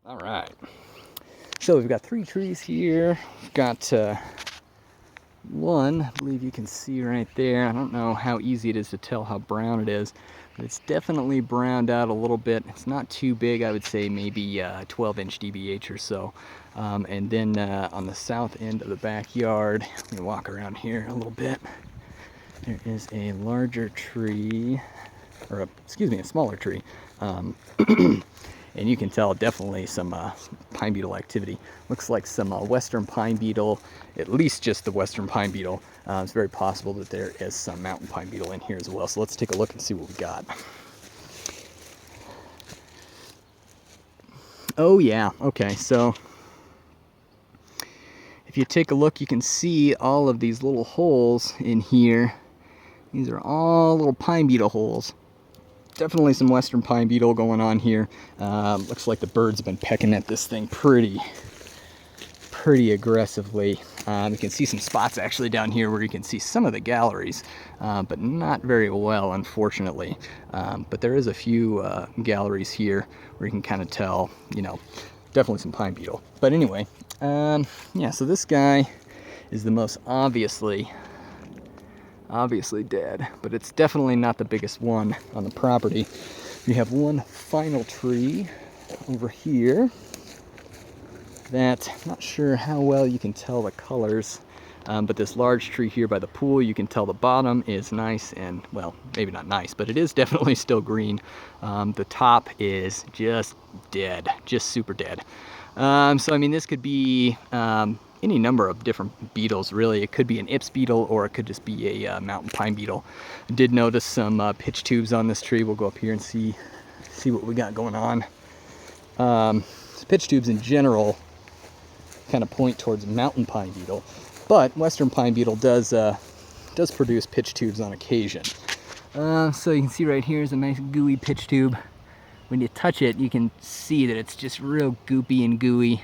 All right. So we've got 3 trees here. We've got one, I believe you can see right there. I don't know how easy it is to tell how brown it is, but it's definitely browned out a little bit. It's not too big. I would say maybe 12-inch DBH or so. And then on the south end of the backyard, let me walk around here a little bit. There is a larger tree, or excuse me, a smaller tree. And you can tell definitely some pine beetle activity. Looks like some western pine beetle, at least just the western pine beetle. It's very possible that there is some mountain pine beetle in here as well. So let's take a look and see what we got. Oh yeah, okay, so if you take a look, you can see all of these little holes in here. These are all little pine beetle holes. Definitely some western pine beetle going on here. Looks like the birds have been pecking at this thing pretty aggressively. You can see some spots actually down here where you can see some of the galleries, but not very well, unfortunately. But there is a few galleries here where you can kind of tell, you know, definitely some pine beetle. But anyway, yeah, so this guy is the most obviously dead, but it's definitely not the biggest one on the property. We have one final tree over here that I'm not sure how well you can tell the colors, but this large tree here by the pool, you can tell the bottom is nice and, well, maybe not nice, but it is definitely still green. The top is just dead, just super dead. So I mean, this could be any number of different beetles, really. It could be an Ips beetle, or it could just be a mountain pine beetle. I did notice some pitch tubes on this tree. We'll go up here and see what we got going on. Pitch tubes in general kind of point towards mountain pine beetle, but western pine beetle does produce pitch tubes on occasion. So you can see right here is a nice gooey pitch tube. When you touch it, you can see that it's just real goopy and gooey.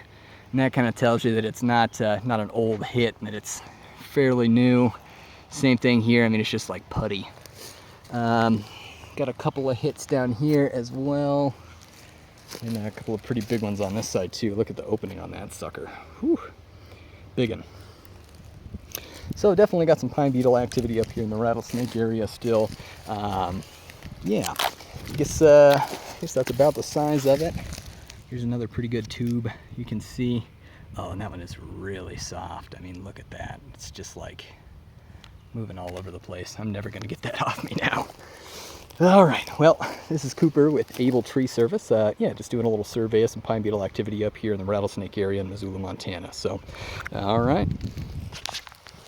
And that kind of tells you that it's not an old hit, and that it's fairly new. Same thing here. I mean, it's just like putty. Got a couple of hits down here as well, and a couple of pretty big ones on this side too. Look at the opening on that sucker. Whew, big one. So definitely got some pine beetle activity up here in the Rattlesnake area still. Yeah, I guess that's about the size of it. Here's another pretty good tube you can see. Oh, and that one is really soft. I mean, look at that. It's just like moving all over the place. I'm never gonna get that off me now. All right, well, this is Cooper with Able Tree Service. Yeah, just doing a little survey of some pine beetle activity up here in the Rattlesnake area in Missoula, Montana. So, all right.